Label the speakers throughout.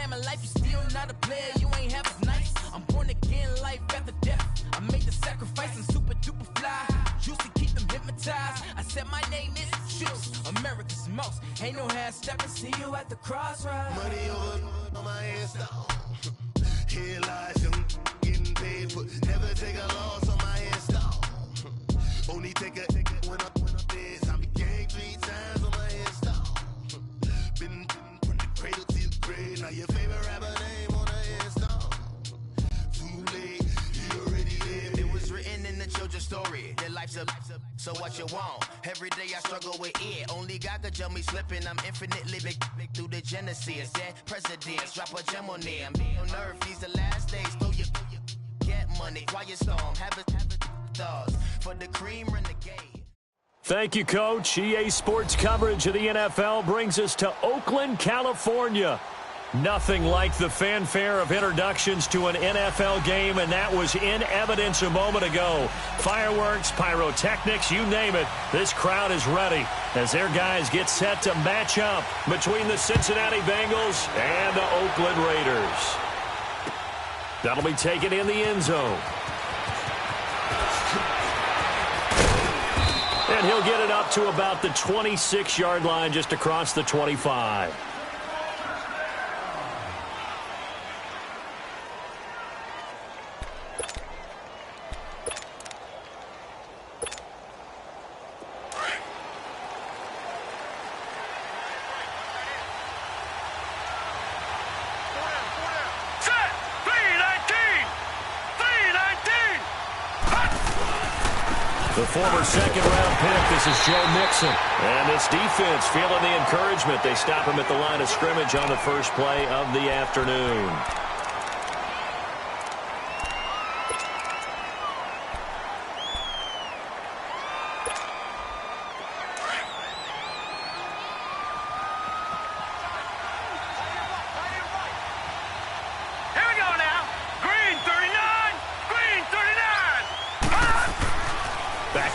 Speaker 1: time in life, you still not a player, you ain't half as nice. I'm born again, life after death. I made the sacrifice, I'm super duper fly. Used to keep them hypnotized. I said my name is Juice, America's most. Ain't no half stepping, see you at the crossroads.
Speaker 2: Money over on my install. Here lies young getting paid for. Never take a loss on my install. Only take a when I'm dead. I be gang 3 times on my install. Been from the cradle to the grave. Now your favorite rapper name on the install. Too late, you already there.
Speaker 3: It was written in the children's story. Their life's a so what you want. Every day I struggle with it. Only God could jump me slipping. I'm infinitely big through the genesis. Dead presidents, drop a gem on them. On earth, these the last days. Throw your get money. Quiet storm. Have it stars for the cream renegade.
Speaker 4: Thank you, Coach. EA Sports coverage of the NFL brings us to Oakland, California. Nothing like the fanfare of introductions to an NFL game, and that was in evidence a moment ago. Fireworks, pyrotechnics, you name it. This crowd is ready as their guys get set to match up between the Cincinnati Bengals and the Oakland Raiders. That'll be taken in the end zone. And he'll get it up to about the 26-yard line, just across the 25. The former second-round pick, this is Joe Mixon. And this defense feeling the encouragement. They stop him at the line of scrimmage on the first play of the afternoon.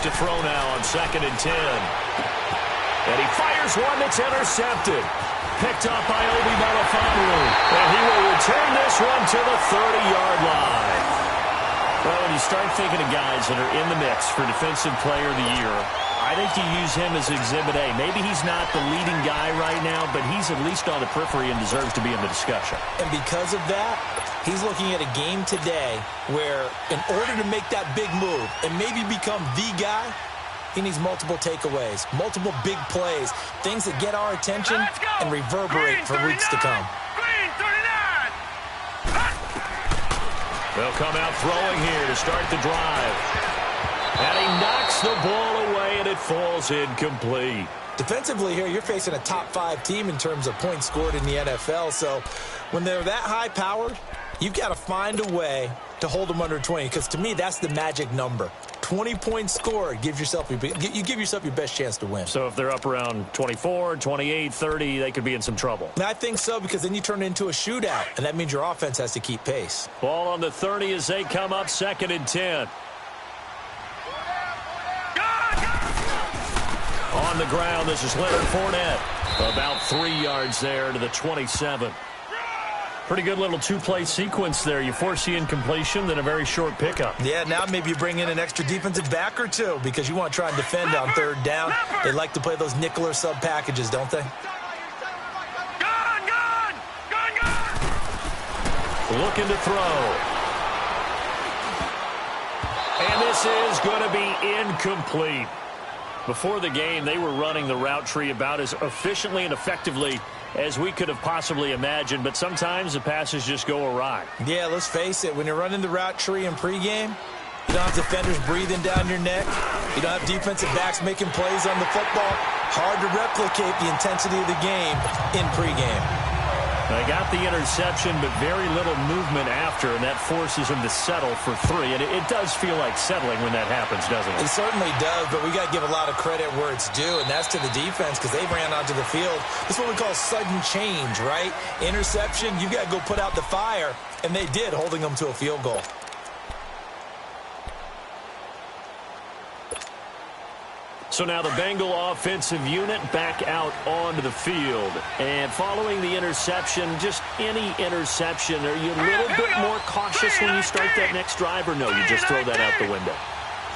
Speaker 4: To throw now on 2nd and 10. And he fires one that's intercepted. Picked up by Obi Melifonwu. And he will return this one to the 30-yard line. Well, when you start thinking of guys that are in the mix for Defensive Player of the Year, I think you use him as Exhibit A. Maybe he's not the leading guy right now, but he's at least on the periphery and deserves to be in the discussion.
Speaker 5: And because of that, he's looking at a game today where in order to make that big move and maybe become the guy, he needs multiple takeaways, multiple big plays, things that get our attention and reverberate for weeks to come.
Speaker 4: They'll come out throwing here to start the drive. And he knocks the ball away, and it falls incomplete.
Speaker 5: Defensively here, you're facing a top-5 team in terms of points scored in the NFL. So when they're that high-powered, you've got to find a way to hold them under 20, because to me, that's the magic number. 20 points scored, you give yourself your best chance to win.
Speaker 4: So if they're up around 24, 28, 30, they could be in some trouble.
Speaker 5: I think so, because then you turn it into a shootout, and that means your offense has to keep pace.
Speaker 4: Ball on the 30 as they come up 2nd and 10. On the ground, this is Leonard Fournette. About 3 yards there to the 27. Pretty good little two-play sequence there. You force the incompletion, then a very short pickup.
Speaker 5: Yeah, now maybe you bring in an extra defensive back or two because you want to try and defend on 3rd down. They like to play those nickel or sub packages, don't they?
Speaker 4: Looking to throw. And this is going to be incomplete. Before the game, they were running the route tree about as efficiently and effectively as we could have possibly imagined, but sometimes the passes just go awry.
Speaker 5: Yeah, let's face it. When you're running the route tree in pregame, you don't have defenders breathing down your neck. You don't have defensive backs making plays on the football. Hard to replicate the intensity of the game in pregame.
Speaker 4: They got the interception, but very little movement after, and that forces him to settle for 3. And it does feel like settling when that happens, doesn't it?
Speaker 5: It certainly does, but we got to give a lot of credit where it's due, and that's to the defense because they ran onto the field. This is what we call sudden change, right? Interception, you got to go put out the fire, and they did, holding them to a field goal.
Speaker 4: So now the Bengal offensive unit back out onto the field. And following the interception, just any interception, are you a little bit more cautious when you start that next drive, or no, you just throw that out the window?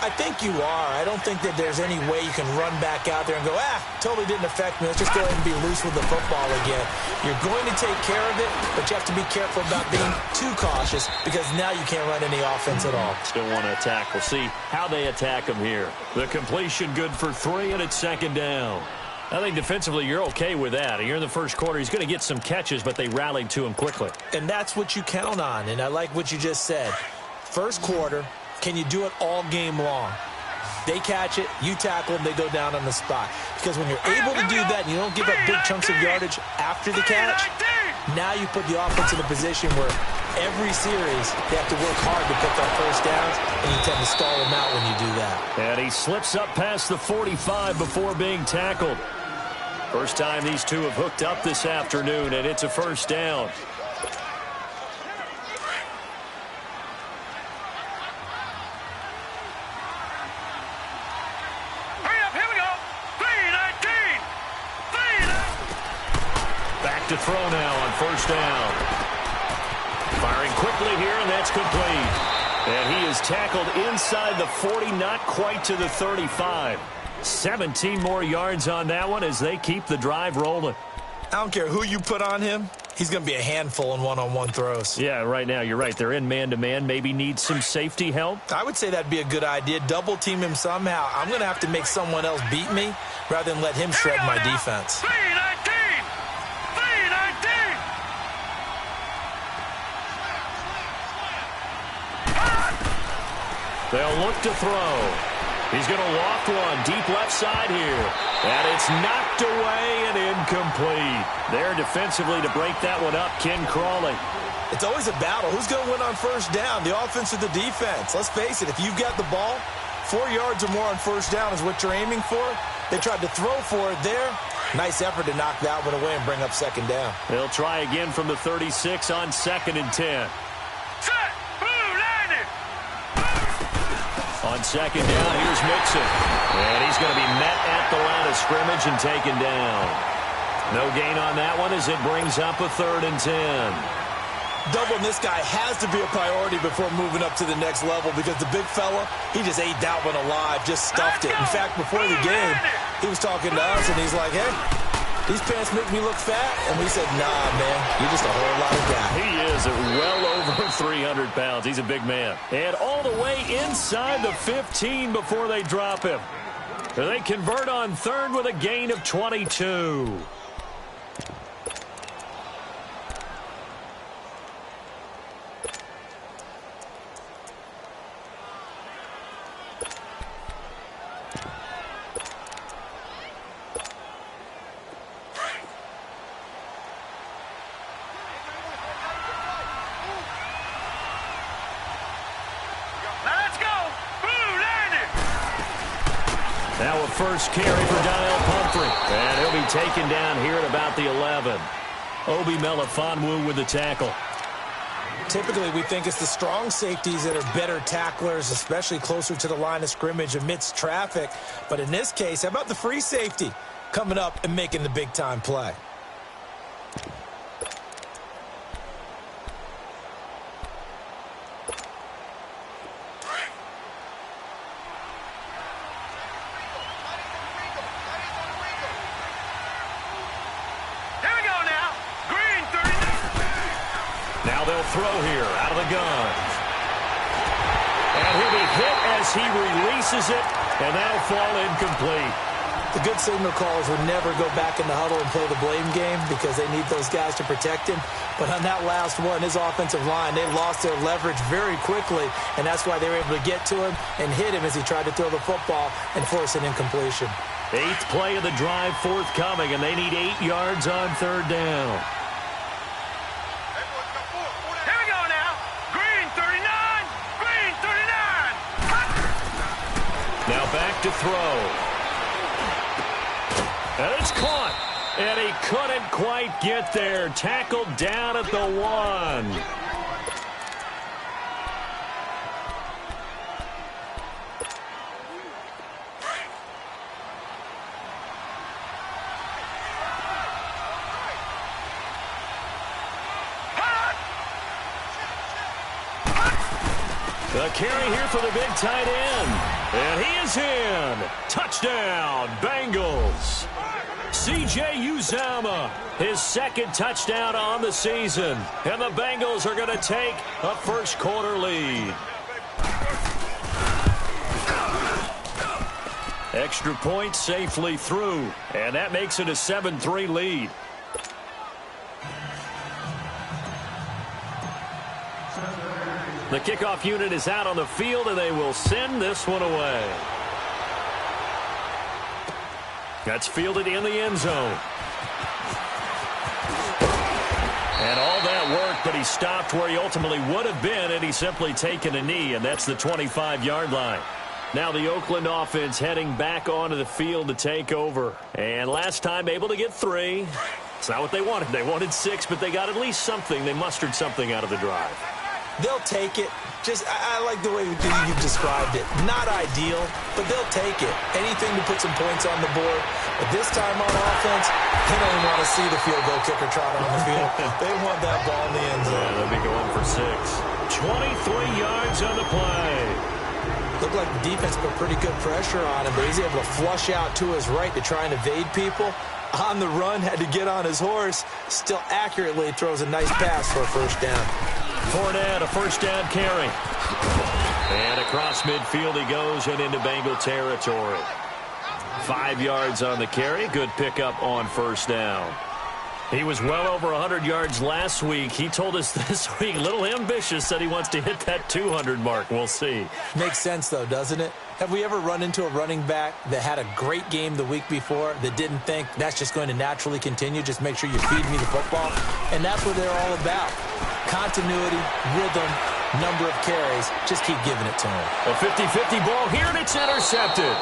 Speaker 5: I think you are. I don't think that there's any way you can run back out there and go, totally didn't affect me. Let's just go ahead and be loose with the football again. You're going to take care of it, but you have to be careful about being too cautious because now you can't run any offense at all.
Speaker 4: Still want to attack. We'll see how they attack them here. The completion good for 3, and it's second down. I think defensively you're okay with that. You're in the first quarter. He's going to get some catches, but they rallied to him quickly.
Speaker 5: And that's what you count on, and I like what you just said. First quarter, can you do it all game long? They catch it, you tackle them, they go down on the spot. Because when you're able to do that and you don't give up big chunks of yardage after the catch, now you put the offense in a position where every series they have to work hard to pick up first downs, and you tend to stall them out when you do that.
Speaker 4: And he slips up past the 45 before being tackled. First time these two have hooked up this afternoon, and it's a first down. To throw now on first down. Firing quickly here, and that's complete. And he is tackled inside the 40, not quite to the 35. 17 more yards on that one as they keep the drive rolling.
Speaker 5: I don't care who you put on him. He's going to be a handful in one-on-one throws.
Speaker 4: Yeah, right now you're right. They're in man-to-man. Maybe need some safety help.
Speaker 5: I would say that'd be a good idea. Double team him somehow. I'm going to have to make someone else beat me rather than let him shred my defense.
Speaker 4: They'll look to throw. He's going to loft one deep left side here. And it's knocked away and incomplete. There defensively to break that one up, Ken Crawley.
Speaker 5: It's always a battle. Who's going to win on first down, the offense or the defense? Let's face it, if you've got the ball, 4 yards or more on first down is what you're aiming for. They tried to throw for it there. Nice effort to knock that one away and bring up second down.
Speaker 4: They'll try again from the 36 on 2nd and 10. On second down, here's Mixon. And he's going to be met at the line of scrimmage and taken down. No gain on that one as it brings up a 3rd and 10.
Speaker 5: Doubling this guy has to be a priority before moving up to the next level because the big fella, he just ate that one alive, just stuffed it. In fact, before the game, he was talking to us, and he's like, hey, these pants make me look fat. And we said, nah, man, you're just a whole lot of guy.
Speaker 4: He is at well over 300 pounds. He's a big man. And all the way inside the 15 before they drop him. They convert on 3rd with a gain of 22. Now a first carry for Daniel Pumphrey. And he'll be taken down here at about the 11. Obi Melifonwu with the tackle.
Speaker 5: Typically, we think it's the strong safeties that are better tacklers, especially closer to the line of scrimmage amidst traffic. But in this case, how about the free safety coming up and making the big-time play?
Speaker 4: Throw here out of the gun. And he'll be hit as he releases it, and that'll fall incomplete.
Speaker 5: The good signal callers would never go back in the huddle and play the blame game because they need those guys to protect him. But on that last one, his offensive line, they lost their leverage very quickly, and that's why they were able to get to him and hit him as he tried to throw the football and force an incompletion.
Speaker 4: 8th play of the drive forthcoming, and they need 8 yards on 3rd down. Now back to throw. And it's caught. And he couldn't quite get there. Tackled down at the 1. The carry here for the big tight end. And he is in. Touchdown, Bengals. C.J. Uzomah, his second touchdown on the season. And the Bengals are going to take a first-quarter lead. Extra point safely through. And that makes it a 7-3 lead. The kickoff unit is out on the field, and they will send this one away. That's fielded in the end zone. And all that work, but he stopped where he ultimately would have been, and he's simply taken a knee, and that's the 25-yard line. Now the Oakland offense heading back onto the field to take over. And last time able to get 3. It's not what they wanted. They wanted 6, but they got at least something. They mustered something out of the drive.
Speaker 5: They'll take it. I like the way you described it. Not ideal, but they'll take it. Anything to put some points on the board. But this time on offense, they don't want to see the field goal kicker trot on the field. They want that ball in the end zone.
Speaker 4: Yeah, they'll be going for 6. 23 yards on the play.
Speaker 5: Looked like the defense put pretty good pressure on him, but he's able to flush out to his right to try and evade people. On the run, had to get on his horse. Still accurately throws a nice pass for a first down.
Speaker 4: Fournette, a first down carry. And across midfield he goes and into Bengal territory. 5 yards on the carry. Good pickup on first down. He was well over 100 yards last week. He told us this week, a little ambitious, said he wants to hit that 200 mark. We'll see.
Speaker 5: Makes sense, though, doesn't it? Have we ever run into a running back that had a great game the week before that didn't think that's just going to naturally continue? Just make sure you feed me the football. And that's what they're all about. Continuity, rhythm, number of carries. Just keep giving it to him.
Speaker 4: A 50-50 ball here, and it's intercepted.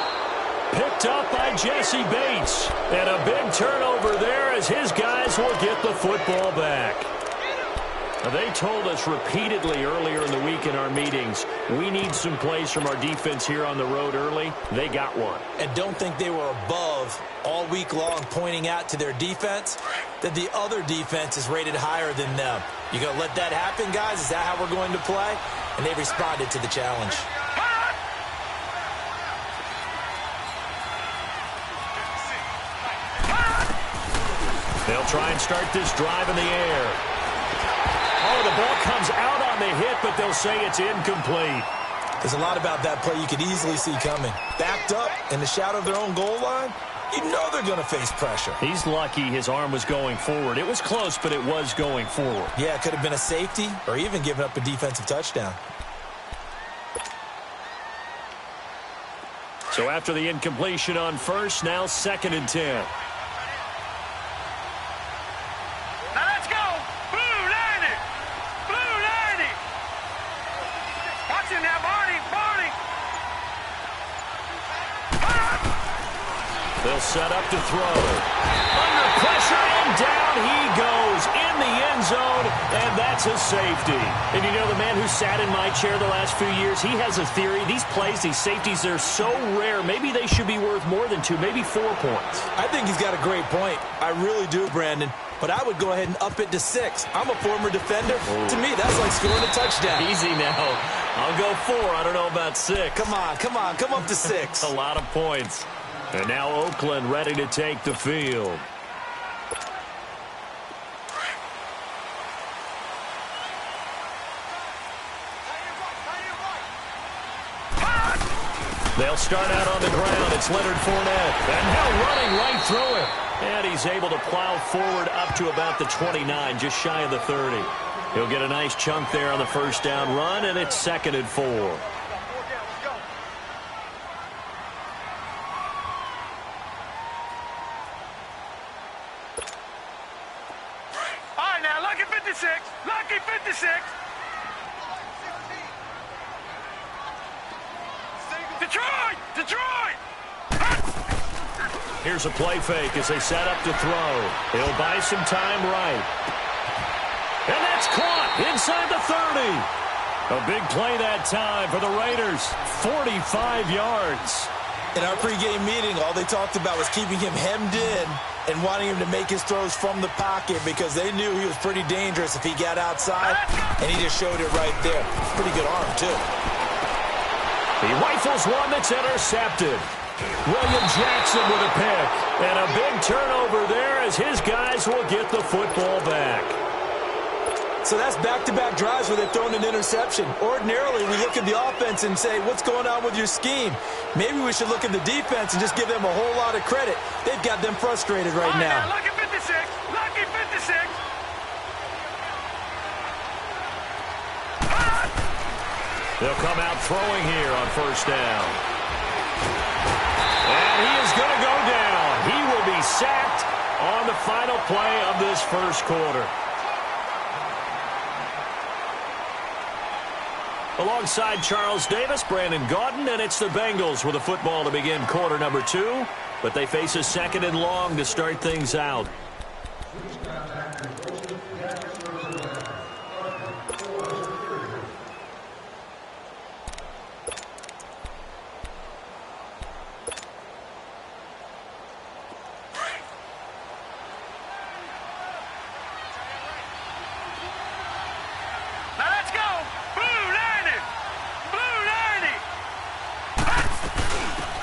Speaker 4: Picked up by Jesse Bates. And a big turnover there as his guys will get the football back. They told us repeatedly earlier in the week in our meetings, we need some plays from our defense here on the road early. They got one.
Speaker 5: And don't think they were above all week long pointing out to their defense that the other defense is rated higher than them. You going to let that happen, guys? Is that how we're going to play? And they responded to the challenge.
Speaker 4: They'll try and start this drive in the air. Oh, the ball comes out on the hit, but they'll say it's incomplete.
Speaker 5: There's a lot about that play you could easily see coming. Backed up in the shadow of their own goal line, you know they're going to face pressure.
Speaker 4: He's lucky his arm was going forward. It was close, but it was going forward.
Speaker 5: Yeah, it could have been a safety or even given up a defensive touchdown.
Speaker 4: So after the incompletion on first, now 2nd and 10. They'll set up to throw. Under pressure, and down he goes in the end zone, and that's a safety. And you know, the man who sat in my chair the last few years, he has a theory. These plays, these safeties, they're so rare. Maybe they should be worth more than 2, maybe 4 points.
Speaker 5: I think he's got a great point. I really do, Brandon. But I would go ahead and up it to 6. I'm a former defender. Ooh. To me, that's like scoring a touchdown.
Speaker 4: Easy now. I'll go 4. I don't know about 6.
Speaker 5: Come on. Come up to 6.
Speaker 4: A lot of points. And now Oakland ready to take the field. They'll start out on the ground. It's Leonard Fournette. And now running right through it. And he's able to plow forward up to about the 29, just shy of the 30. He'll get a nice chunk there on the first down run, and it's 2nd and 4.
Speaker 6: Lucky 56. Detroit!
Speaker 4: Here's a play fake as they set up to throw. He'll buy some time right. And that's caught inside the 30. A big play that time for the Raiders. 45 yards.
Speaker 5: In our pregame meeting, all they talked about was keeping him hemmed in and wanting him to make his throws from the pocket because they knew he was pretty dangerous if he got outside, and he just showed it right there. Pretty good arm, too.
Speaker 4: He rifles one that's intercepted. William Jackson with a pick. And a big turnover there as his guys will get the football back.
Speaker 5: So that's back-to-back drives where they've thrown an interception. Ordinarily, we look at the offense and say, what's going on with your scheme? Maybe we should look at the defense and just give them a whole lot of credit. They've got them frustrated right now.
Speaker 6: Lucky 56. Lucky 56.
Speaker 4: They'll come out throwing here on first down. And he is going to go down. He will be sacked on the final play of this first quarter. Alongside Charles Davis, Brandon Gaudin, and it's the Bengals with the football to begin quarter number 2. But they face a second and long to start things out.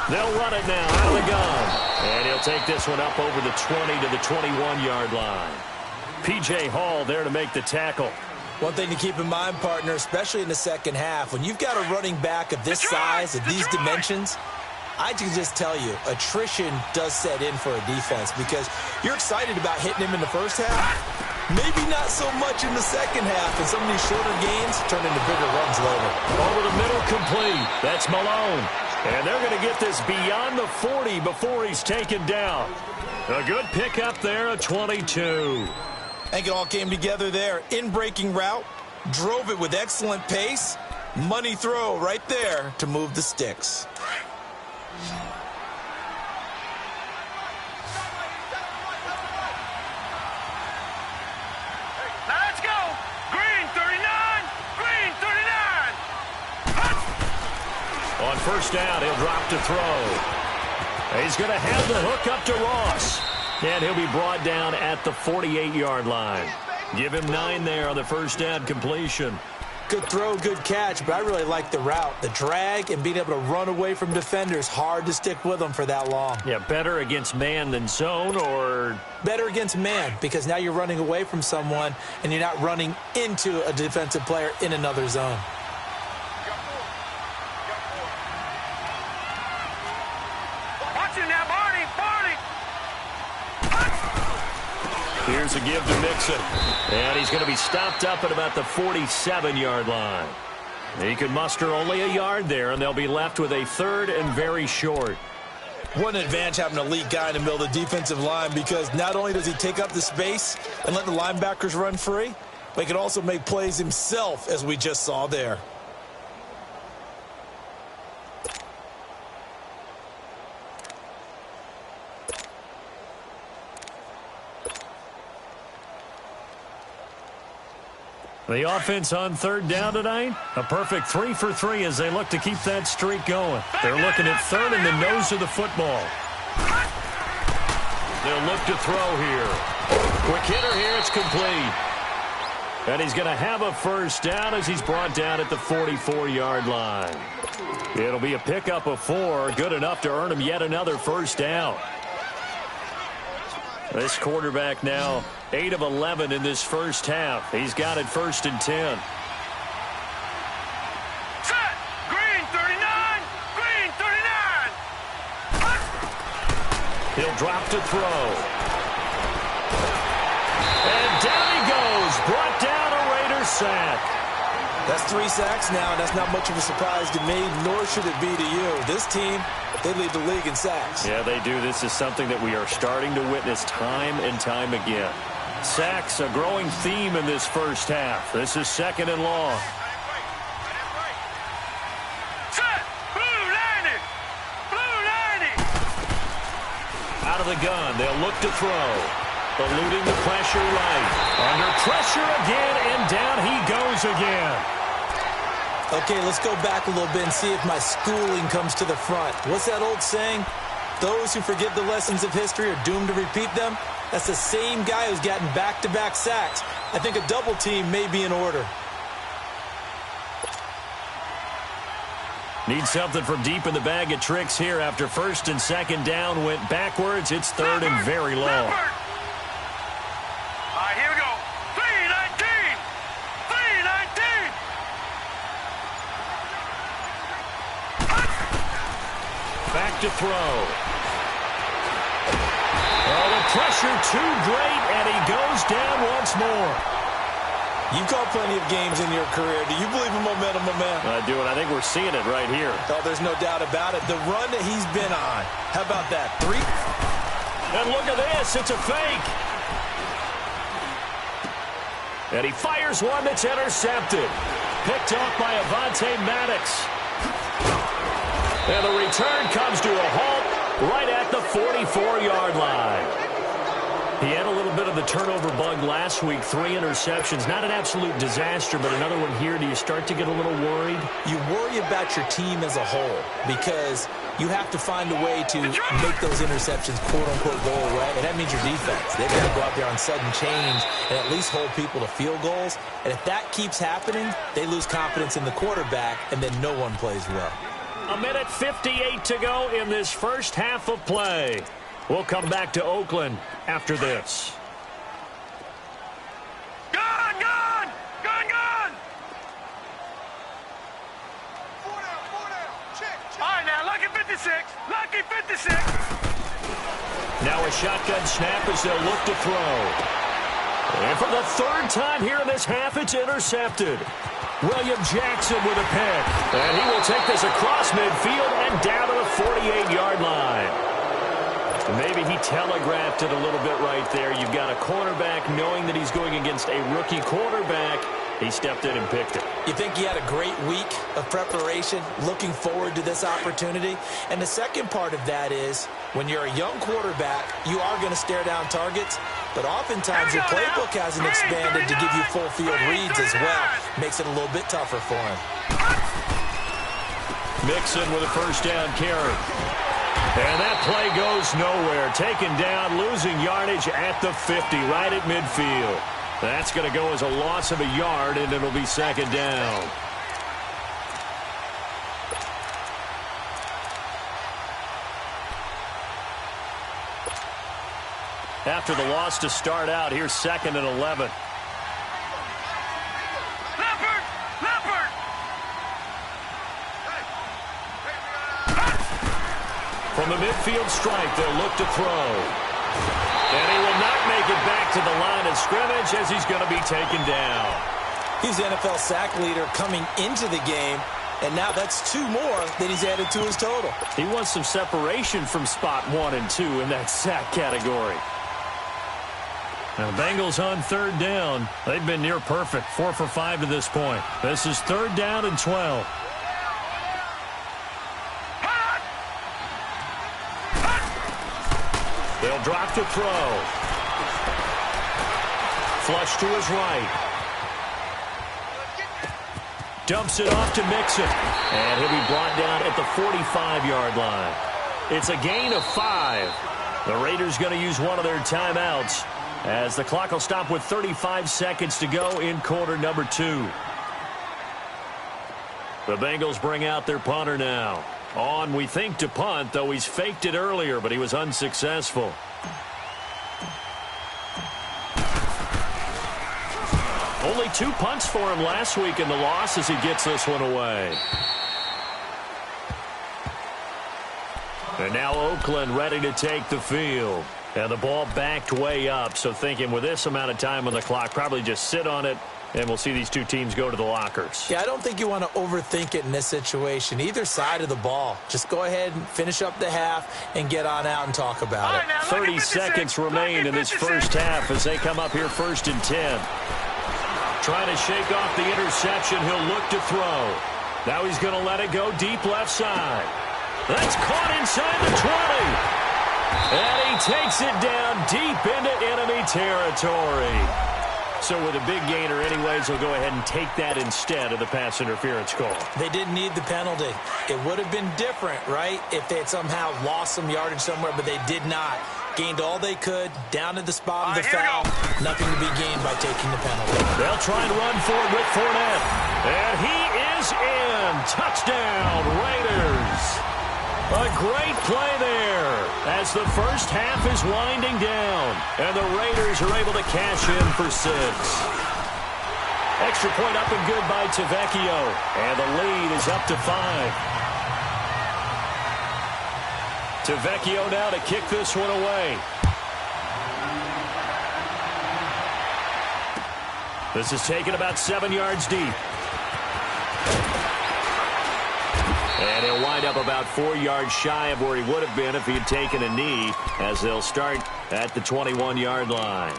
Speaker 4: They'll run it now out of the gun. And he'll take this one up over the 20 to the 21-yard line. P.J. Hall there to make the tackle.
Speaker 5: One thing to keep in mind, partner, especially in the second half, when you've got a running back of this size, of these dimensions, I can just tell you, attrition does set in for a defense because you're excited about hitting him in the first half. Maybe not so much in the second half, and some of these shorter gains turn into bigger runs later.
Speaker 4: Over the middle, complete. That's Malone. And they're going to get this beyond the 40 before he's taken down. A good pickup there, a 22.
Speaker 5: I think it all came together there. In-breaking route, drove it with excellent pace. Money throw right there to move the sticks.
Speaker 6: Let's go. Green 39. Green 39.
Speaker 4: On first down, he'll drop to throw. He's going to have the hook up to Ross. And he'll be brought down at the 48-yard line. Give him 9 there on the first down completion.
Speaker 5: Good throw, good catch, but I really like the route. The drag and being able to run away from defenders, hard to stick with them for that long.
Speaker 4: Yeah, better against man than zone, or?
Speaker 5: Better against man, because now you're running away from someone and you're not running into a defensive player in another zone.
Speaker 4: Here's a give to Mixon. And he's going to be stopped up at about the 47-yard line. He can muster only a yard there, and they'll be left with a third and very short.
Speaker 5: What an advantage having a elite guy in the middle of the defensive line, because not only does he take up the space and let the linebackers run free, but he can also make plays himself, as we just saw there.
Speaker 4: The offense on third down tonight, a perfect 3 for 3 as they look to keep that streak going. They're looking at third in the nose of the football. They'll look to throw here. Quick hitter here, it's complete. And he's going to have a first down as he's brought down at the 44-yard line. It'll be a pickup of 4, good enough to earn him yet another first down. This quarterback now 8 of 11 in this first half. He's got it first and 10.
Speaker 6: Set. Green 39. Green 39.
Speaker 4: He'll drop to throw. And down he goes. Brought down a Raider sack.
Speaker 5: That's 3 sacks now, and that's not much of a surprise to me, nor should it be to you. This team, they lead the league in sacks.
Speaker 4: Yeah, they do. This is something that we are starting to witness time and time again. Sacks, a growing theme in this first half. This is second and long.
Speaker 6: Set. Blue 90. Blue 90.
Speaker 4: Out of the gun, they'll look to throw. Eluding the pressure right. Under pressure again, and down he goes again.
Speaker 5: Okay, let's go back a little bit and see if my schooling comes to the front. What's that old saying? Those who forget the lessons of history are doomed to repeat them. That's the same guy who's gotten back-to-back sacks. I think a double team may be in order.
Speaker 4: Need something from deep in the bag of tricks here after first and second down went backwards. It's third and very long.
Speaker 6: All right, here we go. 3-19. 3-19.
Speaker 4: Back to throw. Oh, the pressure too great, and he goes down once more.
Speaker 5: You've called plenty of games in your career. Do you believe in momentum, my man?
Speaker 4: I do, and I think we're seeing it right here.
Speaker 5: Oh, there's no doubt about it. The run that he's been on. How about that? 3.
Speaker 4: And look at this. It's a fake. And he fires one that's intercepted. Picked off by Avonte Maddox. And the return comes to a halt right at the 44-yard line. He had a little bit of the turnover bug last week, 3 interceptions. Not an absolute disaster, but another one here. Do you start to get a little worried?
Speaker 5: You worry about your team as a whole because you have to find a way to make those interceptions, quote-unquote, go away. And that means your defense. They've got to go out there on sudden change and at least hold people to field goals. And if that keeps happening, they lose confidence in the quarterback, and then no one plays well.
Speaker 4: 1:58 to go in this first half of play. We'll come back to Oakland after this.
Speaker 6: Gun! Gun! Gun! Gun!
Speaker 2: 4 down. Check.
Speaker 6: All right, now, lucky 56. Lucky 56.
Speaker 4: Now a shotgun snap as they'll look to throw. And for the third time here in this half, it's intercepted. William Jackson with a pick. And he will take this across midfield and down to the 48-yard line. Maybe he telegraphed it a little bit right there. You've got a cornerback knowing that he's going against a rookie quarterback. He stepped in and picked it.
Speaker 5: You think he had a great week of preparation, looking forward to this opportunity? And the second part of that is, when you're a young quarterback, you are going to stare down targets, but oftentimes your playbook hasn't expanded to give you full field reads as well. Makes it a little bit tougher for him.
Speaker 4: Mixon with a first down carry. And that play goes nowhere. Taken down, losing yardage at the 50, right at midfield. That's going to go as a loss of a yard, and it'll be second down. After the loss to start out, here's 2nd and 11.
Speaker 6: Leopard! Leopard!
Speaker 4: From the midfield stripe, they'll look to throw. And he will not make it back to the line of scrimmage as he's going to be taken down.
Speaker 5: He's the NFL sack leader coming into the game, and now that's 2 more that he's added to his total.
Speaker 4: He wants some separation from spot 1 and 2 in that sack category. Now, Bengals on 3rd down. They've been near perfect, 4 for 5 to this point. This is 3rd down and 12. They'll drop to throw. Flush to his right. Dumps it off to Mixon. And he'll be brought down at the 45-yard line. It's a gain of 5. The Raiders going to use one of their timeouts as the clock will stop with 35 seconds to go in quarter number 2. The Bengals bring out their punter now. On, we think, to punt, though he's faked it earlier, but he was unsuccessful. Only 2 punts for him last week in the loss as he gets this one away. And now Oakland ready to take the field. And the ball backed way up, so thinking with this amount of time on the clock, probably just sit on it, and we'll see these 2 teams go to the lockers.
Speaker 5: Yeah, I don't think you want to overthink it in this situation. Either side of the ball. Just go ahead and finish up the half and get on out and talk about it.
Speaker 4: 30 seconds remain in this first half as they come up here 1st and 10. Trying to shake off the interception. He'll look to throw. Now he's going to let it go deep left side. That's caught inside the 20. And he takes it down deep into enemy territory. So with a big gainer anyways, he'll go ahead and take that instead of the pass interference call.
Speaker 5: They didn't need the penalty. It would have been different, right, if they had somehow lost some yardage somewhere, but they did not. Gained all they could, down to the spot of the foul. Nothing to be gained by taking the penalty.
Speaker 4: They'll try and run forward with Fournette. And he is is in. Touchdown, Raiders. A great play there as the first half is winding down, and the Raiders are able to cash in for 6. Extra point up and good by Tavecchio, and the lead is up to 5. Tavecchio now to kick this one away. This is taken about 7 yards deep. And he'll wind up about 4 yards shy of where he would have been if he had taken a knee, as they'll start at the 21-yard line.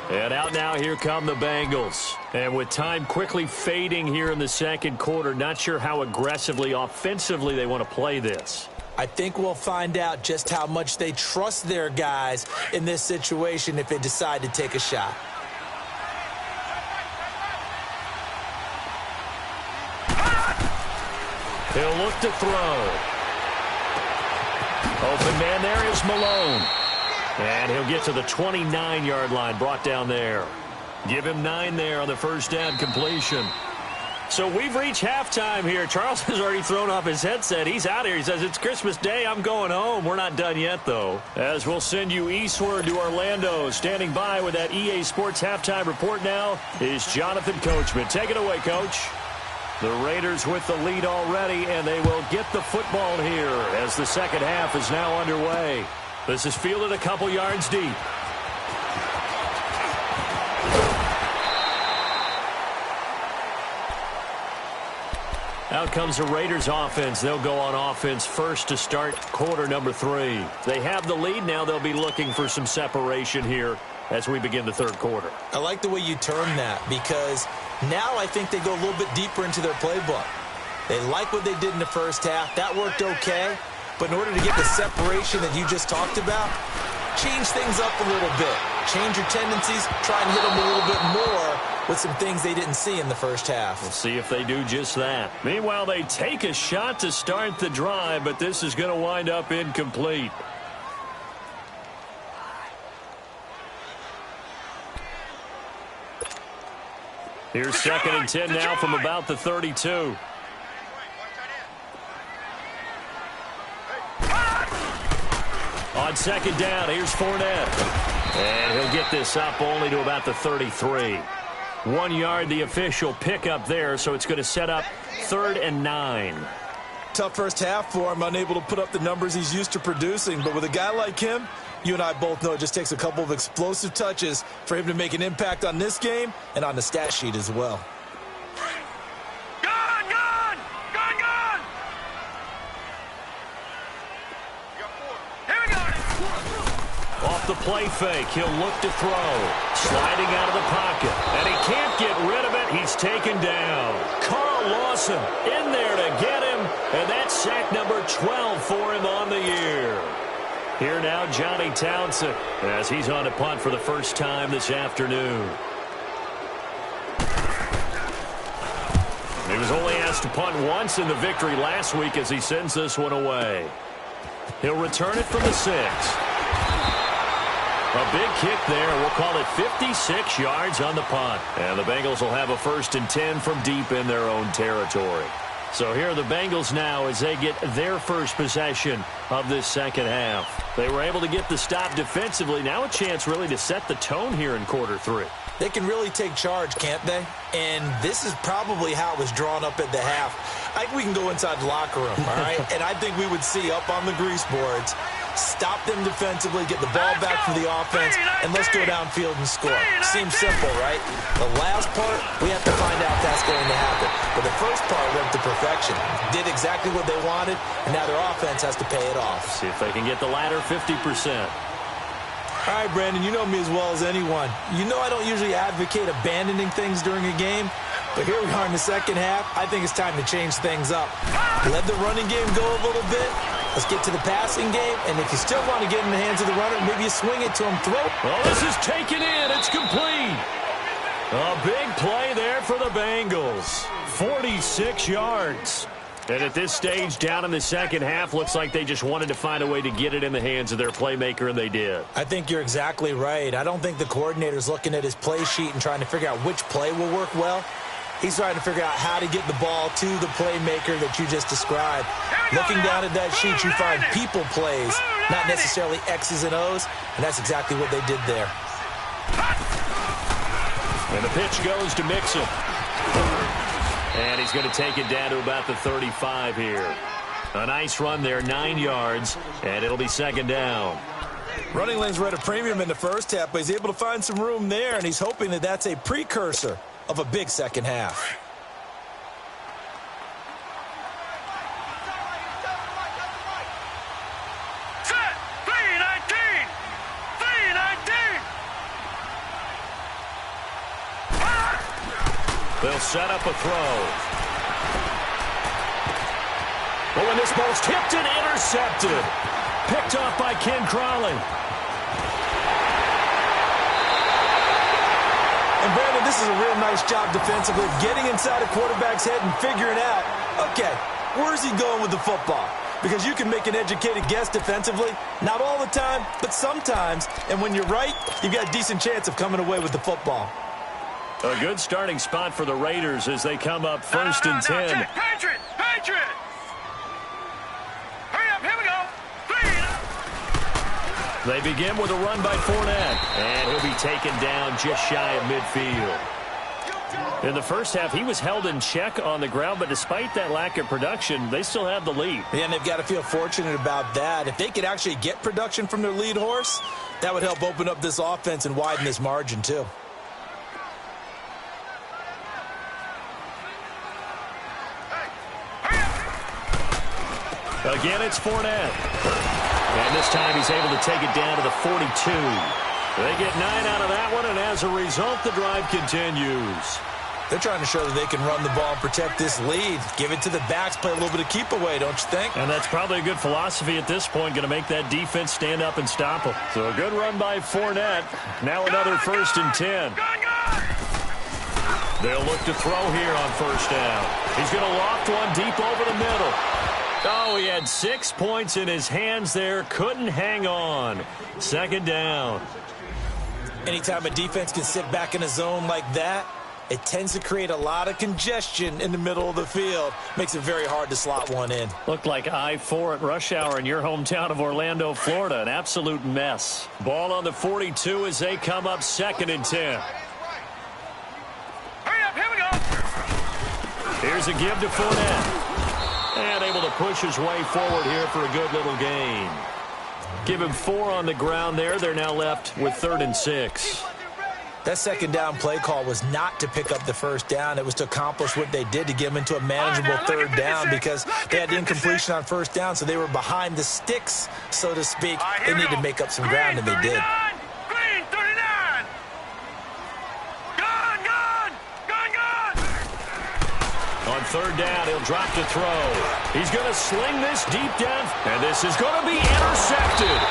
Speaker 4: And out now, here come the Bengals. And with time quickly fading here in the second quarter, not sure how aggressively, offensively they want to play this.
Speaker 5: I think we'll find out just how much they trust their guys in this situation if they decide to take a shot.
Speaker 4: He'll look to throw. Open man there is Malone. And he'll get to the 29-yard line, brought down there. Give him 9 there on the first down completion. So we've reached halftime here. Charles has already thrown off his headset. He's out here. He says, it's Christmas Day. I'm going home. We're not done yet, though. As we'll send you eastward to Orlando. Standing by with that EA Sports halftime report now is Jonathan Coachman. Take it away, Coach. The Raiders with the lead already, and they will get the football here as the second half is now underway. This is fielded a couple yards deep. Out comes the Raiders offense. They'll go on offense first to start quarter number 3. They have the lead now. They'll be looking for some separation here as we begin the third quarter.
Speaker 5: I like the way you term that, because now I think they go a little bit deeper into their playbook. They like what they did in the first half. That worked okay. But in order to get the separation that you just talked about, change things up a little bit. Change your tendencies. Try and hit them a little bit more with some things they didn't see in the first half.
Speaker 4: We'll see if they do just that. Meanwhile, they take a shot to start the drive, but this is going to wind up incomplete. Here's 2nd and 10 now from about the 32. On second down, here's Fournette. And he'll get this up only to about the 33. 1 yard, the official pickup there, so it's going to set up 3rd and 9.
Speaker 5: Tough first half for him, unable to put up the numbers he's used to producing. But with a guy like him, you and I both know it just takes a couple of explosive touches for him to make an impact on this game and on the stat sheet as well.
Speaker 4: Off the play fake, he'll look to throw. Sliding out of the pocket, and he can't get rid of it. He's taken down. Carl Lawson in there to get him, and that's sack number 12 for him on the year. Here now, Johnny Townsend, as he's on a punt for the first time this afternoon. He was only asked to punt once in the victory last week as he sends this one away. He'll return it from the 6. A big kick there. We'll call it 56 yards on the punt. And the Bengals will have a 1st and 10 from deep in their own territory. So here are the Bengals now as they get their first possession of this second half. They were able to get the stop defensively. Now a chance really to set the tone here in quarter 3.
Speaker 5: They can really take charge, can't they? And this is probably how it was drawn up at the half. I think we can go inside the locker room, all right? And I think we would see up on the grease boards, stop them defensively, get the ball back for the offense, and let's go downfield and score. Seems simple, right? The last part, we have to find out if that's going to happen. But the first part went to perfection. Did exactly what they wanted, and now their offense has to pay it off.
Speaker 4: See if they can get the latter 50%.
Speaker 5: All right, Brandon, you know me as well as anyone. You know I don't usually advocate abandoning things during a game, but here we are in the second half. I think it's time to change things up. Let the running game go a little bit. Let's get to the passing game, and if you still want to get in the hands of the runner, maybe you swing it to him, throw.
Speaker 4: Well, this is taken in. It's complete. A big play there for the Bengals. 46 yards. And at this stage, down in the second half, looks like they just wanted to find a way to get it in the hands of their playmaker, and they did.
Speaker 5: I think you're exactly right. I don't think the coordinator's looking at his play sheet and trying to figure out which play will work well. He's trying to figure out how to get the ball to the playmaker that you just described. Looking down at that sheet, you find people plays, not necessarily X's and O's, and that's exactly what they did there.
Speaker 4: And the pitch goes to Mixon. And he's going to take it down to about the 35 here. A nice run there, 9 yards, and it'll be second down.
Speaker 5: Running lanes were at a premium in the first half, but he's able to find some room there, and he's hoping that that's a precursor of a big second half.
Speaker 6: Set. 319. 319.
Speaker 4: They'll set up a throw. Oh, and this ball's tipped and intercepted. Picked off by Ken Crawley.
Speaker 5: And Brandon, this is a real nice job defensively, getting inside a quarterback's head and figuring out, okay, where's he going with the football? Because you can make an educated guess defensively, not all the time, but sometimes. And when you're right, you've got a decent chance of coming away with the football.
Speaker 4: A good starting spot for the Raiders as they come up first and 10.
Speaker 6: Check. Patriot. Hurry up, here we go. 3.
Speaker 4: They begin with a run by Fournette, and he'll be taken down just shy of midfield. In the first half, he was held in check on the ground, but despite that lack of production, they still have the lead.
Speaker 5: And they've got to feel fortunate about that. If they could actually get production from their lead horse, that would help open up this offense and widen this margin too.
Speaker 4: Again, it's Fournette. And this time he's able to take it down to the 42. They get 9 out of that one, and as a result, the drive continues.
Speaker 5: They're trying to show that they can run the ball and protect this lead. Give it to the backs, play a little bit of keep away, don't you think?
Speaker 4: And that's probably a good philosophy at this point, going to make that defense stand up and stop them. So a good run by Fournette. Now another first and 10. They'll look to throw here on first down. He's going to loft one deep over the middle. Oh, he had 6 points in his hands there. Couldn't hang on. Second down.
Speaker 5: Anytime a defense can sit back in a zone like that, it tends to create a lot of congestion in the middle of the field. Makes it very hard to slot one in.
Speaker 4: Looked like I-4 at rush hour in your hometown of Orlando, Florida. An absolute mess. Ball on the 42 as they come up second and 10.
Speaker 6: Hurry up, here we go.
Speaker 4: Here's a give to Fournette. And able to push his way forward here for a good little gain. Give him 4 on the ground there. They're now left with 3rd and 6.
Speaker 5: That second down play call was not to pick up the first down. It was to accomplish what they did to get them into a manageable 3rd down because they had incompletion on first down, so they were behind the sticks, so to speak. They needed to make up some ground, and they did.
Speaker 6: Green 39. Gone.
Speaker 4: On 3rd down, he'll drop to throw. He's going to sling this deep down, and this is going to be intercepted.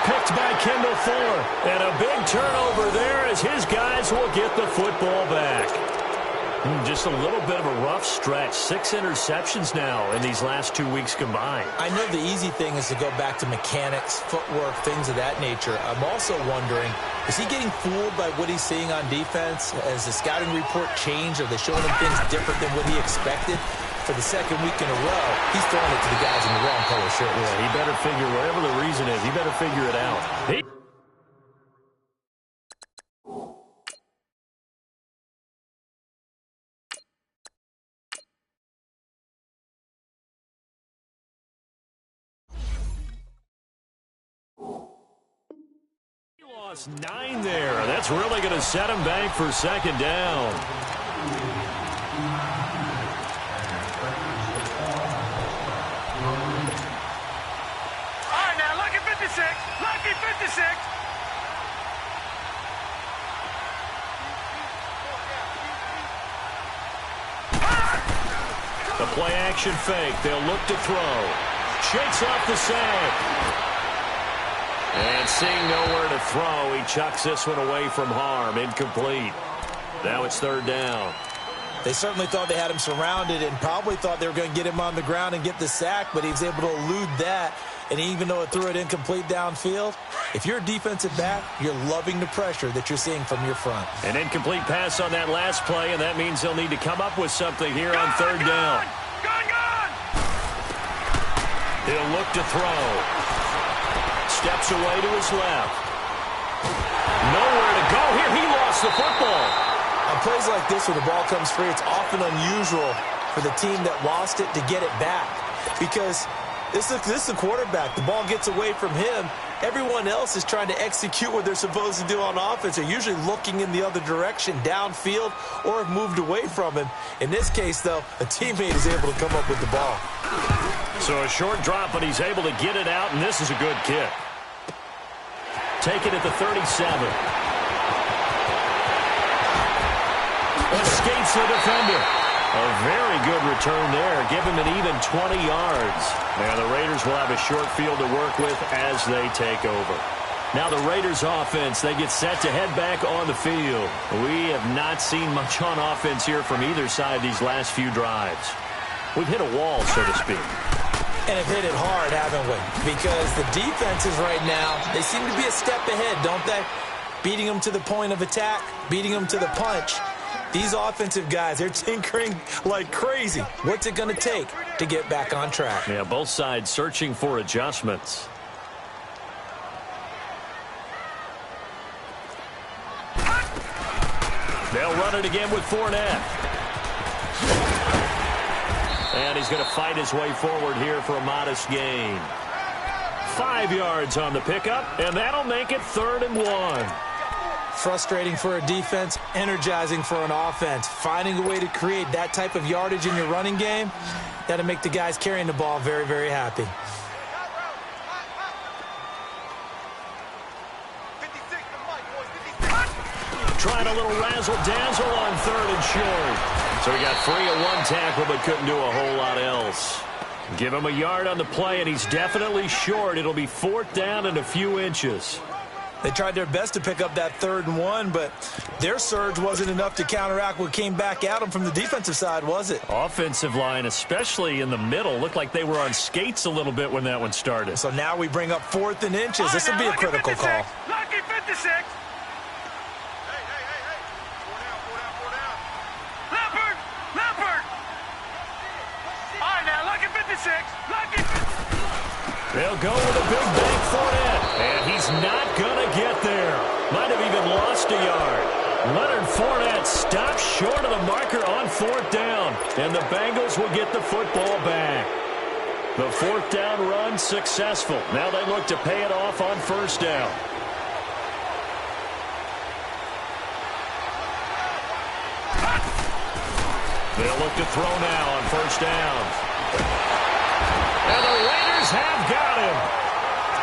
Speaker 4: Picked by Kendall Fuller. And a big turnover there as his guys will get the football back. Just a little bit of a rough stretch. 6 interceptions now in these last 2 weeks combined.
Speaker 5: I know the easy thing is to go back to mechanics, footwork, things of that nature. I'm also wondering, is he getting fooled by what he's seeing on defense? Has the scouting report changed? Are they showing him things different than what he expected? For the second week in a row, he's throwing it to the guys in the wrong color shirts.
Speaker 4: Yeah, he better figure, whatever the reason is, he better figure it out. He lost 9 there. That's really going to set him back for second down.
Speaker 6: Lucky 56.
Speaker 4: The play action fake. They'll look to throw. Shakes off the sack. And seeing nowhere to throw, he chucks this one away from harm. Incomplete. Now it's 3rd down.
Speaker 5: They certainly thought they had him surrounded and probably thought they were going to get him on the ground and get the sack, but he was able to elude that And even though it threw it incomplete downfield, if you're a defensive back, you're loving the pressure that you're seeing from your front.
Speaker 4: An incomplete pass on that last play, and that means they'll need to come up with something here on third down.
Speaker 6: Gone!
Speaker 4: He'll look to throw. Steps away to his left. Nowhere to go here. He lost the football.
Speaker 5: On plays like this, when the ball comes free, it's often unusual for the team that lost it to get it back. Because this is the quarterback. The ball gets away from him. Everyone else is trying to execute what they're supposed to do on offense. They're usually looking in the other direction, downfield, or have moved away from him. In this case, though, a teammate is able to come up with the ball.
Speaker 4: So a short drop, but he's able to get it out, and this is a good kick. Take it at the 37. Escapes the defender. A very good return there. Give him an even 20 yards. And the Raiders will have a short field to work with as they take over. Now the Raiders offense, they get set to head back on the field. We have not seen much on offense here from either side these last few drives. We've hit a wall, so to speak.
Speaker 5: And have hit it hard, haven't we? Because the defenses right now, they seem to be a step ahead, don't they? Beating them to the point of attack, beating them to the punch. These offensive guys, they're tinkering like crazy. What's it going to take to get back on track?
Speaker 4: Yeah, both sides searching for adjustments. They'll run it again with Fournette. And he's going to fight his way forward here for a modest gain. 5 yards on the pickup, and that'll make it 3rd and 1.
Speaker 5: Frustrating for a defense, energizing for an offense. Finding a way to create that type of yardage in your running game, that'll make the guys carrying the ball very, very happy.
Speaker 4: Trying a little razzle-dazzle on 3rd and short. So he got free of one tackle but couldn't do a whole lot else. Give him a yard on the play, and he's definitely short. It'll be 4th down and a few inches.
Speaker 5: They tried their best to pick up that 3rd and 1, but their surge wasn't enough to counteract what came back at them from the defensive side, was it?
Speaker 4: Offensive line, especially in the middle, looked like they were on skates a little bit when that one started.
Speaker 5: So now we bring up 4th and inches. This will be a critical call.
Speaker 6: Lucky 56. Leopard. All right, now, lucky 56. Lucky.
Speaker 4: They'll go with a big bank Fournette, and he's not going to get there. Might have even lost a yard. Leonard Fournette stops short of the marker on 4th down, and the Bengals will get the football back. The 4th down run successful. Now they look to pay it off on 1st down. They'll look to throw now on 1st down. And the Raiders have got him.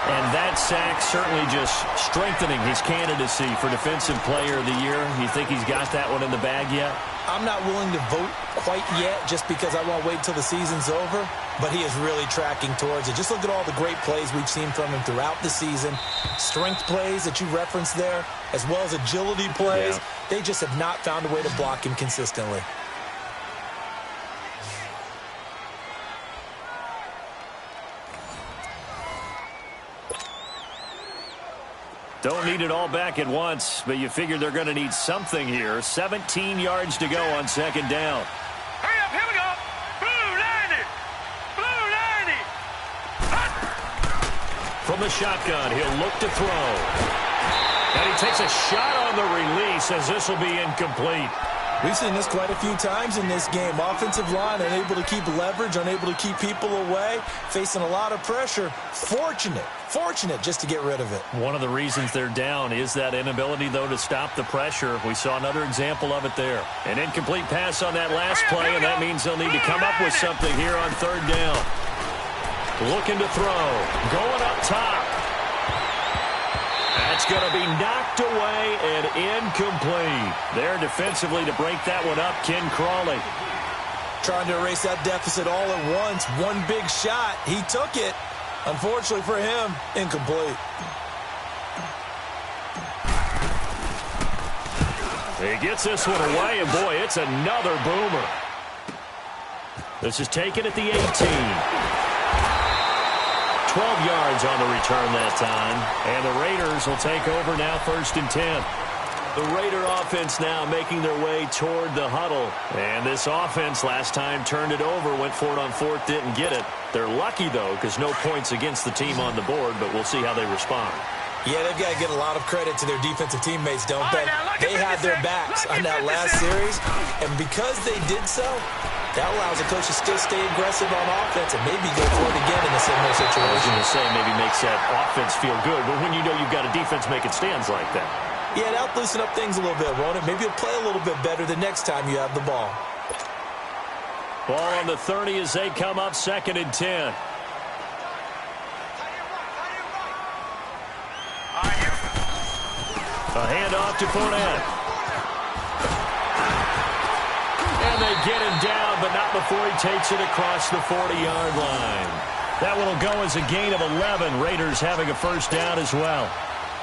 Speaker 4: And that sack certainly just strengthening his candidacy for Defensive Player of the Year. You think he's got that one in the bag yet?
Speaker 5: I'm not willing to vote quite yet just because I won't wait until the season's over, but he is really tracking towards it. Just look at all the great plays we've seen from him throughout the season. Strength plays that you referenced there, as well as agility plays. Yeah. They just have not found a way to block him consistently.
Speaker 4: Don't need it all back at once, but you figure they're going to need something here. 17 yards to go on 2nd down.
Speaker 6: Hurry up, here we go. Blue 90. Blue 90.
Speaker 4: From the shotgun, he'll look to throw. And he takes a shot on the release as this will be incomplete.
Speaker 5: We've seen this quite a few times in this game. Offensive line unable to keep leverage, unable to keep people away, facing a lot of pressure. Fortunate just to get rid of it.
Speaker 4: One of the reasons they're down is that inability, though, to stop the pressure. We saw another example of it there. An incomplete pass on that last play, and that means they'll need to come up with something here on 3rd down. Looking to throw. Going up top. That's going to be knocked away and incomplete. There defensively to break that one up, Ken Crawley.
Speaker 5: Trying to erase that deficit all at once. One big shot. He took it. Unfortunately for him, incomplete.
Speaker 4: He gets this one away, and boy, it's another boomer. This is taken at the 18. 12 yards on the return that time. And the Raiders will take over now, 1st and 10. The Raider offense now making their way toward the huddle. And this offense last time turned it over, went for it on 4th, didn't get it. They're lucky, though, because no points against the team on the board, but we'll see how they respond.
Speaker 5: Yeah, they've got to get a lot of credit to their defensive teammates, don't they? They had their backs on that last series, and because they did so, that allows the coach to still stay aggressive on offense and maybe go for it again in a similar situation.
Speaker 4: I was going to say maybe makes that offense feel good, but when you know you've got a defense making stands like that.
Speaker 5: Yeah, that'll loosen up things a little bit, won't it? Maybe you'll play a little bit better the next time you have the ball.
Speaker 4: Ball on the 30 as they come up, 2nd and 10. A handoff to Fournette. And they get him down, but not before he takes it across the 40-yard line. That one will go as a gain of 11. Raiders having a 1st down as well.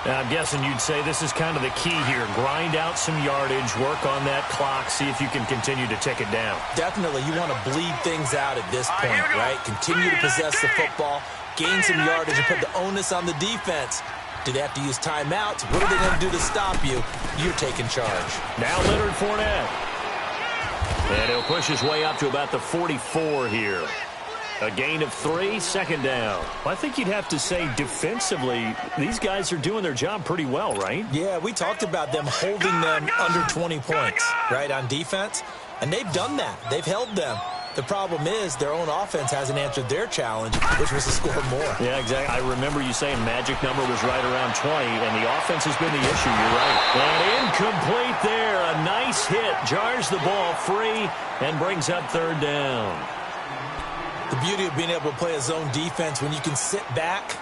Speaker 4: Now, I'm guessing you'd say this is kind of the key here. Grind out some yardage, work on that clock, see if you can continue to tick it down.
Speaker 5: Definitely. You want to bleed things out at this point, right? Continue to possess the football, gain some yardage, and put the onus on the defense. Do they have to use timeouts? What are they going to do to stop you? You're taking charge.
Speaker 4: Now Leonard Fournette. And he'll push his way up to about the 44 here. A gain of 3, 2nd down. Well, I think you'd have to say defensively, these guys are doing their job pretty well, right?
Speaker 5: Yeah, we talked about them holding them under 20 points, right, on defense. And they've done that. They've held them. The problem is their own offense hasn't answered their challenge, which was to score more.
Speaker 4: Yeah, exactly. I remember you saying magic number was right around 20, and the offense has been the issue. You're right. And incomplete there. A nice hit. Jars the ball free and brings up 3rd down.
Speaker 5: The beauty of being able to play a zone defense when you can sit back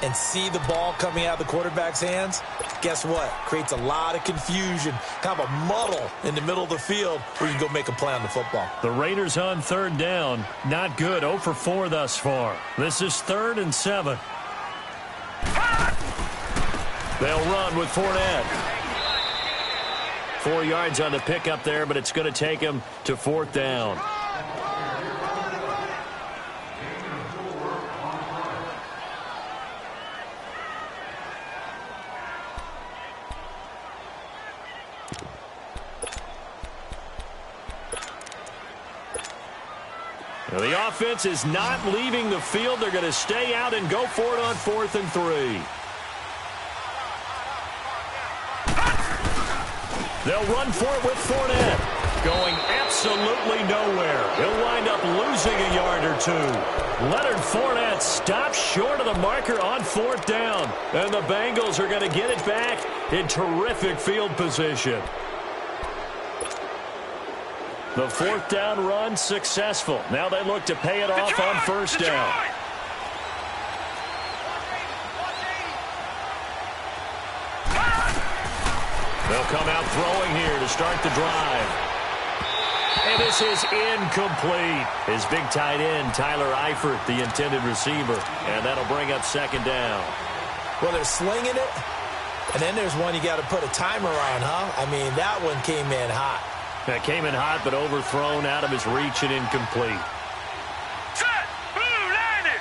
Speaker 5: and see the ball coming out of the quarterback's hands, guess what? Creates a lot of confusion, kind of a muddle in the middle of the field where you can go make a play on the football.
Speaker 4: The Raiders on 3rd down. Not good. 0 for 4 thus far. This is 3rd and 7. They'll run with Fournette. 4 yards on the pickup there, but it's going to take him to 4th down. The offense is not leaving the field. They're going to stay out and go for it on 4th and 3. They'll run for it with Fournette. Going absolutely nowhere. He'll wind up losing a yard or 2. Leonard Fournette stops short of the marker on 4th down. And the Bengals are going to get it back in terrific field position. The 4th down run successful. Now they look to pay it off on 1st down. They'll come out throwing here to start the drive. And this is incomplete. His big tight end, Tyler Eifert, the intended receiver. And that'll bring up 2nd down.
Speaker 5: Well, they're slinging it. And then there's one you got to put a timer on, huh? I mean, that one came in hot.
Speaker 4: That came in hot, but overthrown, out of his reach, and incomplete.
Speaker 6: Set! Blue landing!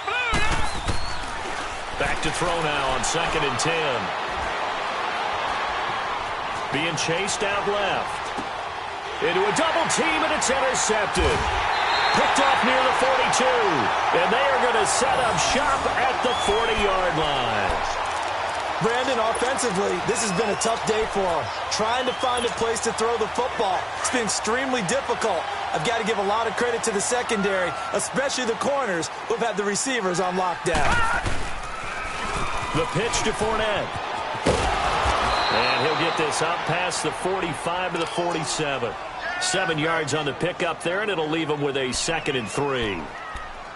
Speaker 6: Blue landing!
Speaker 4: Back to throw now on 2nd and 10. Being chased out left. Into a double team, and it's intercepted. Picked off near the 42. And they are going to set up shop at the 40-yard line.
Speaker 5: Brandon, offensively, this has been a tough day for him. Trying to find a place to throw the football. It's been extremely difficult. I've got to give a lot of credit to the secondary, especially the corners who've had the receivers on lockdown.
Speaker 4: The pitch to Fournette. And he'll get this up past the 45 to the 47. 7 yards on the pickup there, and it'll leave him with a 2nd and 3.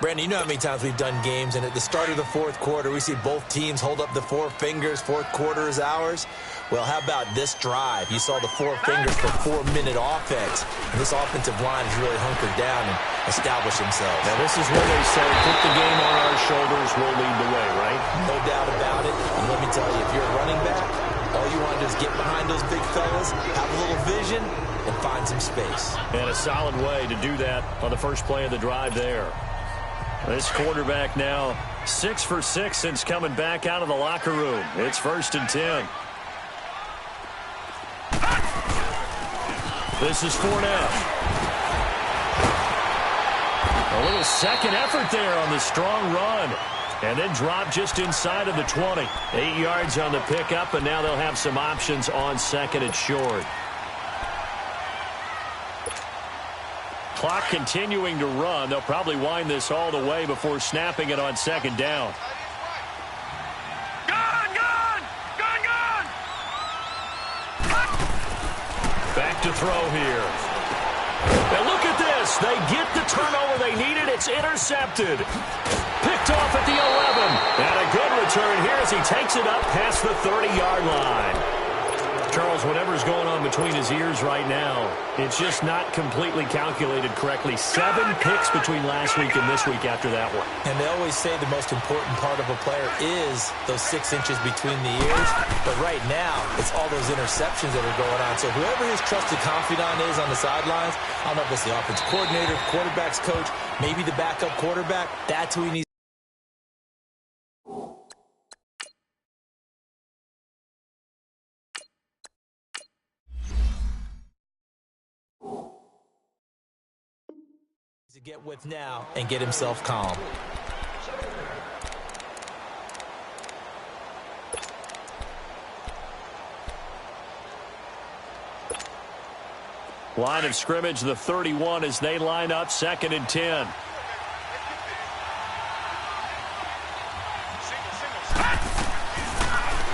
Speaker 5: Brandon, you know how many times we've done games, and at the start of the 4th quarter, we see both teams hold up the 4 fingers, 4th quarter is ours. Well, how about this drive? You saw the 4 fingers for 4-minute offense, and this offensive line has really hunkered down and established themselves.
Speaker 4: Now, this is where they say, put the game on our shoulders, we'll lead the way, right?
Speaker 5: No doubt about it. And let me tell you, if you're a running back, all you want to do is get behind those big fellas, have a little vision, and find some space.
Speaker 4: And a solid way to do that on the first play of the drive there. This quarterback now 6 for 6 since coming back out of the locker room. It's 1st and 10. This is Fournette. A little second effort there on the strong run. And then drop just inside of the 20. 8 yards on the pickup, and now they'll have some options on 2nd and short. Clock continuing to run. They'll probably wind this all the way before snapping it on 2nd down. Back to throw here. And look at this. They get the turnover they needed. It's intercepted. Picked off at the 11. And a good return here as he takes it up past the 30-yard line. Charles, whatever's going on between his ears right now, it's just not completely calculated correctly. 7 picks between last week and this week after that one.
Speaker 5: And they always say the most important part of a player is those 6 inches between the ears. But right now, it's all those interceptions that are going on. So whoever his trusted confidant is on the sidelines, I don't know if it's the offense coordinator, quarterback's coach, maybe the backup quarterback, that's who he needs. To get with now and get himself calm.
Speaker 4: Line of scrimmage, the 31 as they line up 2nd and 10.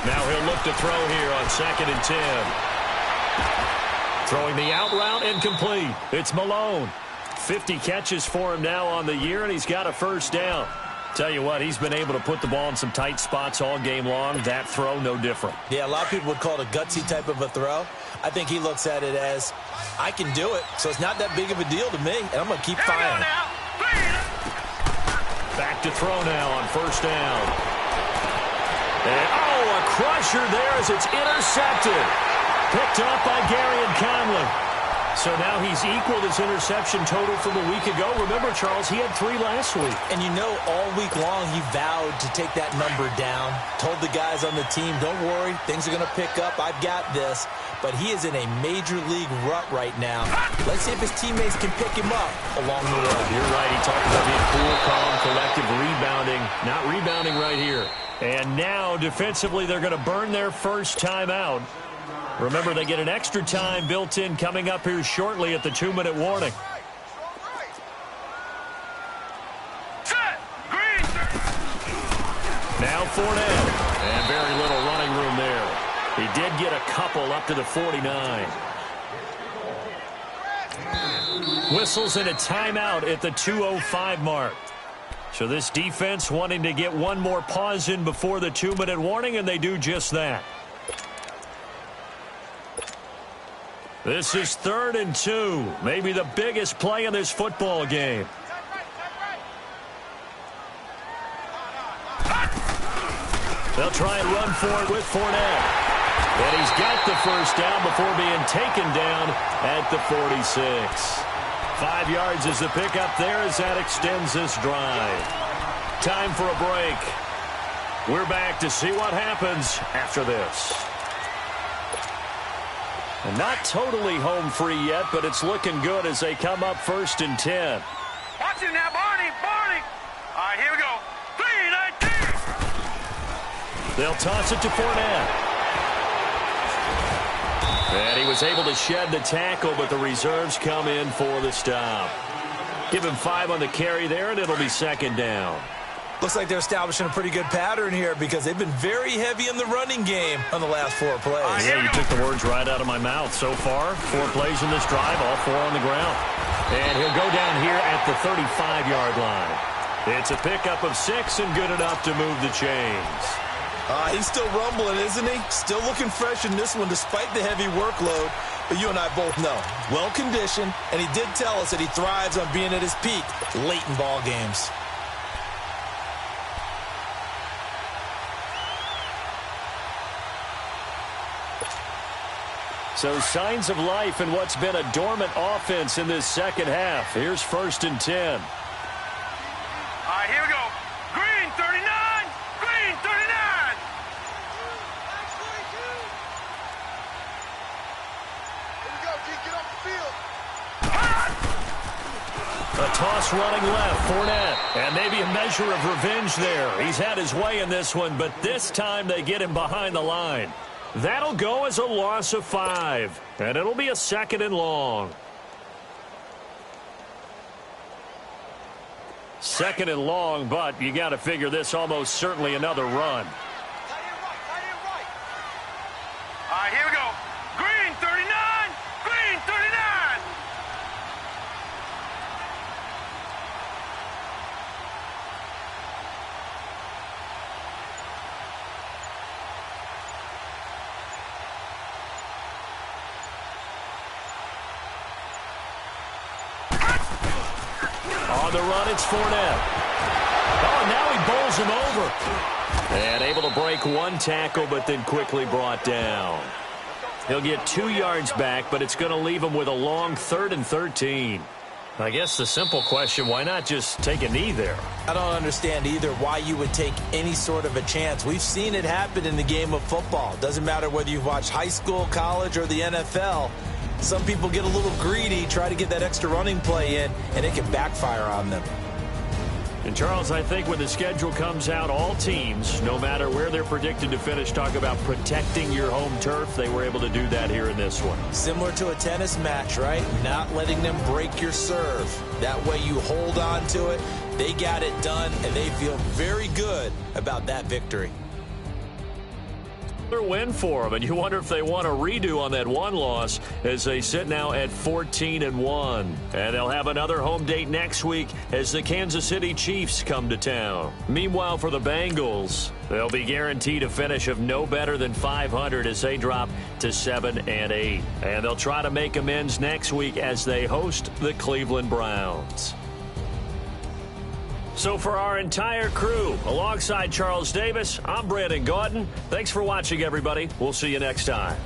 Speaker 4: Now he'll look to throw here on 2nd and 10. Throwing the out route, incomplete. It's Malone. 50 catches for him now on the year, and he's got a 1st down. Tell you what, he's been able to put the ball in some tight spots all game long. That throw, no different.
Speaker 5: Yeah, a lot of people would call it a gutsy type of a throw. I think he looks at it as, I can do it, so it's not that big of a deal to me, and I'm going to keep firing.
Speaker 4: Back to throw now on 1st down. And, a crusher there as it's intercepted. Picked off by Gary and Conley. So now he's equaled his interception total from a week ago. Remember, Charles, he had 3 last week.
Speaker 5: And you know, all week long he vowed to take that number down. Told the guys on the team, don't worry, things are going to pick up. I've got this. But he is in a major league rut right now. Let's see if his teammates can pick him up along the way.
Speaker 4: You're right. He talked about being cool, calm, collective, rebounding. Not rebounding right here. And now, defensively, they're going to burn their first timeout. Remember, they get an extra time built in coming up here shortly at the 2-minute warning. Now Fournette. And very little running room there. He did get a couple up to the 49. Whistles in a timeout at the 2:05 mark. So this defense wanting to get one more pause in before the 2-minute warning, and they do just that. This is 3rd and 2, maybe the biggest play in this football game. They'll try and run for it with Fournette. And he's got the 1st down before being taken down at the 46. 5 yards is the pickup there as that extends this drive. Time for a break. We're back to see what happens after this. And not totally home free yet, but it's looking good as they come up 1st and 10.
Speaker 6: Watch it now, Barney. All right, here we go. 3-19.
Speaker 4: They'll toss it to Fournette. And he was able to shed the tackle, but the reserves come in for the stop. Give him 5 on the carry there, and it'll be 2nd down.
Speaker 5: Looks like they're establishing a pretty good pattern here because they've been very heavy in the running game on the last 4 plays.
Speaker 4: Yeah, you took the words right out of my mouth. So far, 4 plays in this drive, all 4 on the ground. And he'll go down here at the 35-yard line. It's a pickup of 6 and good enough to move the chains.
Speaker 5: He's still rumbling, isn't he? Still looking fresh in this one despite the heavy workload. But you and I both know, well-conditioned, and he did tell us that he thrives on being at his peak late in ball games.
Speaker 4: So signs of life in what's been a dormant offense in this second half. Here's 1st and 10.
Speaker 6: All right, here we go. Green, 39.
Speaker 4: A toss running left, Fournette. And maybe a measure of revenge there. He's had his way in this one, but this time they get him behind the line. That'll go as a loss of 5. And it'll be a 2nd and long. 2nd and long, but you got to figure this almost certainly another run.
Speaker 6: All right, here we go. Green 39. Green 39.
Speaker 4: On the run, it's Fournette. Oh, and now he bowls him over. And able to break one tackle, but then quickly brought down. He'll get 2 yards back, but it's going to leave him with a long 3rd and 13. I guess the simple question, why not just take a knee there?
Speaker 5: I don't understand either why you would take any sort of a chance. We've seen it happen in the game of football. Doesn't matter whether you've watched high school, college, or the NFL. Some people get a little greedy, try to get that extra running play in, and it can backfire on them.
Speaker 4: And, Charles, I think when the schedule comes out, all teams, no matter where they're predicted to finish, talk about protecting your home turf. They were able to do that here in this one.
Speaker 5: Similar to a tennis match, right? Not letting them break your serve. That way you hold on to it. They got it done, and they feel very good about that victory.
Speaker 4: Another win for them, and you wonder if they want a redo on that one loss as they sit now at 14-1. And they'll have another home date next week as the Kansas City Chiefs come to town. Meanwhile, for the Bengals, they'll be guaranteed a finish of no better than 500 as they drop to 7-8. And they'll try to make amends next week as they host the Cleveland Browns. So for our entire crew, alongside Charles Davis, I'm Brandon Gaudin. Thanks for watching, everybody. We'll see you next time.